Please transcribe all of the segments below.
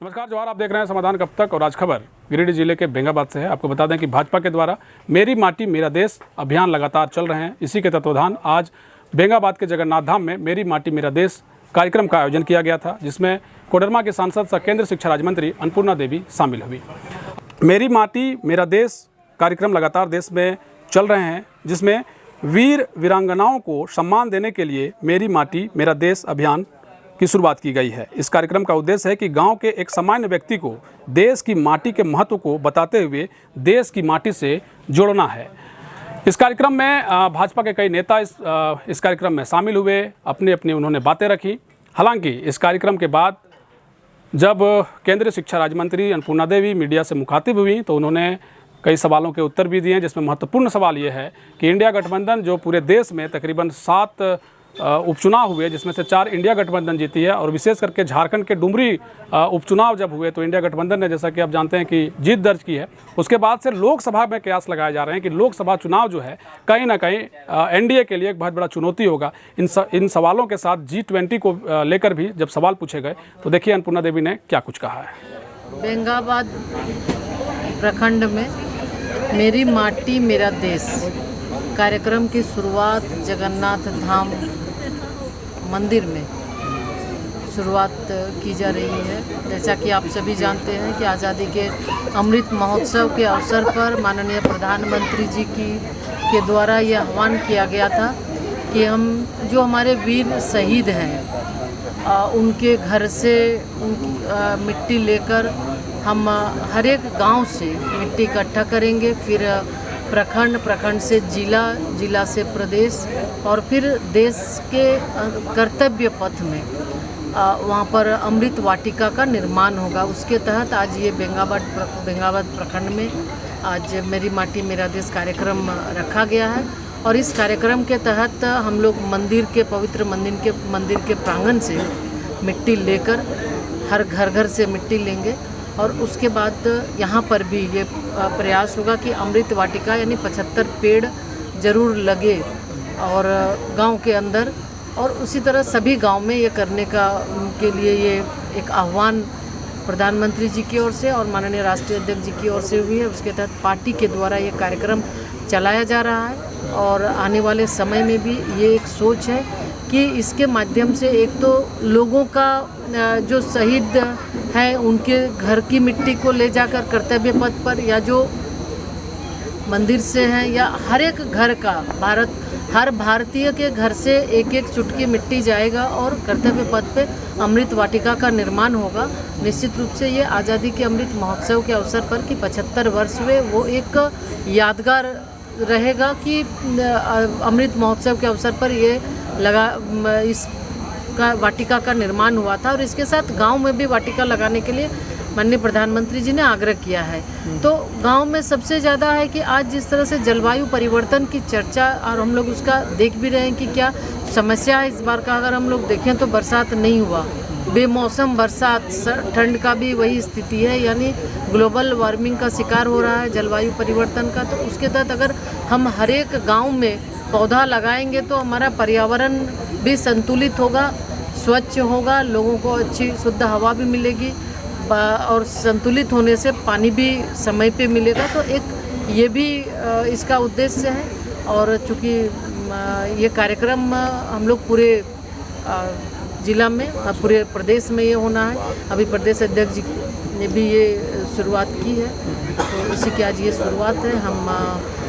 नमस्कार जवाहर, आप देख रहे हैं समाधान कब तक। और आज खबर गिरिडीह जिले के बेंगाबाद से है। आपको बता दें कि भाजपा के द्वारा मेरी माटी मेरा देश अभियान लगातार चल रहे हैं। इसी के तत्वाधान आज बेंगाबाद के जगन्नाथ धाम में मेरी माटी मेरा देश कार्यक्रम का आयोजन किया गया था, जिसमें कोडरमा के सांसद सह केंद्रीय शिक्षा राज्य मंत्री अन्नपूर्णा देवी शामिल हुई। मेरी माटी मेरा देश कार्यक्रम लगातार देश में चल रहे हैं, जिसमें वीर वीरांगनाओं को सम्मान देने के लिए मेरी माटी मेरा देश अभियान की शुरुआत की गई है। इस कार्यक्रम का उद्देश्य है कि गांव के एक सामान्य व्यक्ति को देश की माटी के महत्व को बताते हुए देश की माटी से जोड़ना है। इस कार्यक्रम में भाजपा के कई नेता इस कार्यक्रम में शामिल हुए, अपनी अपनी उन्होंने बातें रखी। हालांकि इस कार्यक्रम के बाद जब केंद्रीय शिक्षा राज्य मंत्री अन्नपूर्णा देवी मीडिया से मुखातिब हुई तो उन्होंने कई सवालों के उत्तर भी दिए, जिसमें महत्वपूर्ण सवाल ये है कि इंडिया गठबंधन जो पूरे देश में तकरीबन 7 उपचुनाव हुए, जिसमें से 4 इंडिया गठबंधन जीती है, और विशेष करके झारखंड के डुमरी उपचुनाव जब हुए तो इंडिया गठबंधन ने, जैसा कि आप जानते हैं, कि जीत दर्ज की है। उसके बाद से लोकसभा में कयास लगाए जा रहे हैं कि लोकसभा चुनाव जो है कहीं ना कहीं एनडीए के लिए एक बहुत बड़ा चुनौती होगा। इन सवालों के साथ G20 को लेकर भी जब सवाल पूछे गए तो देखिए अन्नपूर्णा देवी ने क्या कुछ कहा है। बेंगाबाद प्रखंड में मेरी माटी मेरा देश कार्यक्रम की शुरुआत जगन्नाथ धाम मंदिर में शुरुआत की जा रही है। जैसा कि आप सभी जानते हैं कि आज़ादी के अमृत महोत्सव के अवसर पर माननीय प्रधानमंत्री जी के द्वारा ये आह्वान किया गया था कि हम जो हमारे वीर शहीद हैं उनके घर से मिट्टी लेकर हम हर एक गांव से मिट्टी इकट्ठा करेंगे, फिर प्रखंड से जिला से प्रदेश, और फिर देश के कर्तव्य पथ में वहाँ पर अमृत वाटिका का निर्माण होगा। उसके तहत आज ये बेंगाबाद प्रखंड में आज मेरी माटी मेरा देश कार्यक्रम रखा गया है। और इस कार्यक्रम के तहत हम लोग पवित्र मंदिर के प्रांगण से मिट्टी लेकर हर घर से मिट्टी लेंगे, और उसके बाद यहाँ पर भी ये प्रयास होगा कि अमृत वाटिका यानी 75 पेड़ जरूर लगे और गांव के अंदर, और उसी तरह सभी गांव में ये करने के लिए ये एक आह्वान प्रधानमंत्री जी की ओर से और माननीय राष्ट्रीय अध्यक्ष जी की ओर से हुई है। उसके तहत पार्टी के द्वारा ये कार्यक्रम चलाया जा रहा है, और आने वाले समय में भी ये एक सोच है कि इसके माध्यम से एक तो लोगों का जो शहीद हैं उनके घर की मिट्टी को ले जाकर कर्तव्य पथ पर, या जो मंदिर से हैं, या हर एक घर का हर भारतीय के घर से एक एक चुटकी मिट्टी जाएगा और कर्तव्य पथ पे अमृत वाटिका का निर्माण होगा। निश्चित रूप से ये आज़ादी के अमृत महोत्सव के अवसर पर कि 75 वर्ष हुए, वो एक यादगार रहेगा कि अमृत महोत्सव के अवसर पर ये इस वाटिका का निर्माण हुआ था। और इसके साथ गांव में भी वाटिका लगाने के लिए माननीय प्रधानमंत्री जी ने आग्रह किया है। तो गांव में सबसे ज़्यादा है कि आज जिस तरह से जलवायु परिवर्तन की चर्चा, और हम लोग उसका देख भी रहे हैं कि क्या समस्या है इस बार का। अगर हम लोग देखें तो बरसात नहीं हुआ, बेमौसम बरसात, ठंड का भी वही स्थिति है, यानी ग्लोबल वार्मिंग का शिकार हो रहा है जलवायु परिवर्तन का। तो उसके तहत अगर हम हर एक गाँव में पौधा लगाएंगे तो हमारा पर्यावरण भी संतुलित होगा, स्वच्छ होगा, लोगों को अच्छी शुद्ध हवा भी मिलेगी, और संतुलित होने से पानी भी समय पे मिलेगा। तो एक ये भी इसका उद्देश्य है। और चूँकि ये कार्यक्रम हम लोग पूरे जिला में, पूरे प्रदेश में ये होना है। अभी प्रदेश अध्यक्ष जी ने भी ये शुरुआत की है, तो इसी की आज ये शुरुआत है। हम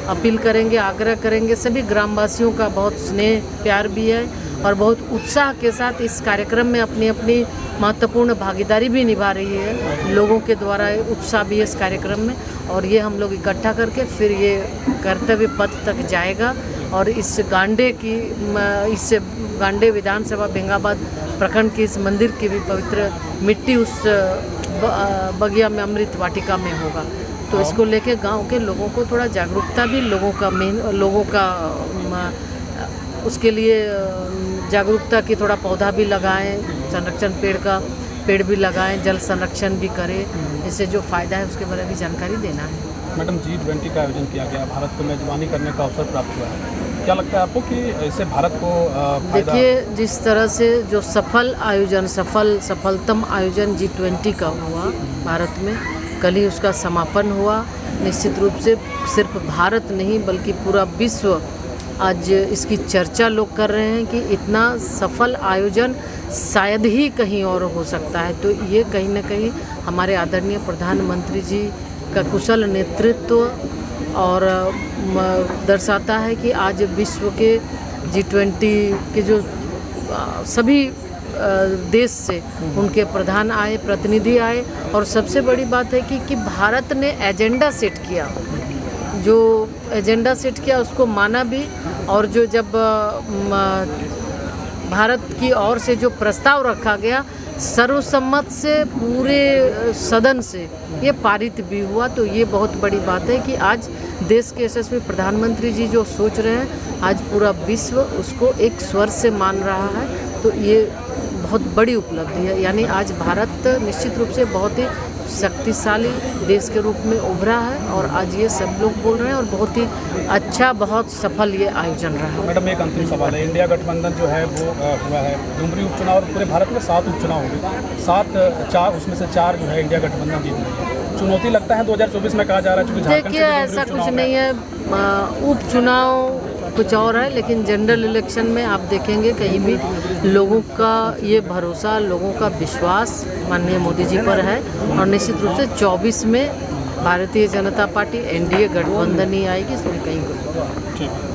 अपील करेंगे, आग्रह करेंगे, सभी ग्रामवासियों का बहुत स्नेह प्यार भी है और बहुत उत्साह के साथ इस कार्यक्रम में अपनी अपनी महत्वपूर्ण भागीदारी भी निभा रही है। लोगों के द्वारा उत्साह भी है इस कार्यक्रम में, और ये हम लोग इकट्ठा करके फिर ये कर्तव्य पथ तक जाएगा। और इस गांडे विधानसभा बेंगाबाद प्रखंड की इस मंदिर की भी पवित्र मिट्टी उस बगिया में अमृत वाटिका में होगा। तो इसको लेके गांव के लोगों को थोड़ा जागरूकता भी, लोगों का उसके लिए जागरूकता की, थोड़ा पौधा भी लगाएं, संरक्षण पेड़ भी लगाएं, जल संरक्षण भी करें। इससे जो फ़ायदा है उसके बारे में भी जानकारी देना है। मैडम, G20 का आयोजन किया गया, भारत को मेजबानी करने का अवसर प्राप्त हुआ है। क्या लगता है आपको कि इससे भारत को फायदा? देखिए, जिस तरह से जो सफलतम आयोजन G20 का हुआ भारत में, कल ही उसका समापन हुआ। निश्चित रूप से सिर्फ भारत नहीं बल्कि पूरा विश्व आज इसकी चर्चा लोग कर रहे हैं कि इतना सफल आयोजन शायद ही कहीं और हो सकता है। तो ये कहीं ना कहीं हमारे आदरणीय प्रधानमंत्री जी का कुशल नेतृत्व और दर्शाता है कि आज विश्व के G20 के जो सभी देश से उनके प्रधान आए, प्रतिनिधि आए, और सबसे बड़ी बात है कि भारत ने एजेंडा सेट किया, जो एजेंडा सेट किया उसको माना भी, और जो जब भारत की ओर से जो प्रस्ताव रखा गया सर्वसम्मत से पूरे सदन से ये पारित भी हुआ। तो ये बहुत बड़ी बात है कि आज देश के यशस्वी प्रधानमंत्री जी जो सोच रहे हैं, आज पूरा विश्व उसको एक स्वर से मान रहा है। तो ये बहुत बड़ी उपलब्धि है। यानी आज भारत निश्चित रूप से बहुत ही शक्तिशाली देश के रूप में उभरा है, और आज ये सब लोग बोल रहे हैं, और बहुत ही अच्छा, बहुत सफल ये आयोजन रहा है। मैडम, एक अंतिम सवाल है। इंडिया गठबंधन जो है वो हुआ है, डुमरी उपचुनाव, और पूरे भारत में 7 उपचुनाव होंगे, 4 उसमें से 4 जो है इंडिया गठबंधन जीत रही है। चुनौती लगता है 2024 में, कहा जा रहा है, क्योंकि देखिए ऐसा कुछ नहीं है। उपचुनाव कुछ और है, लेकिन जनरल इलेक्शन में आप देखेंगे कहीं भी लोगों का ये भरोसा, लोगों का विश्वास माननीय मोदी जी पर है, और निश्चित रूप से 24 में भारतीय जनता पार्टी NDA गठबंधन ही आएगी, इसमें कहीं कोई। ठीक है।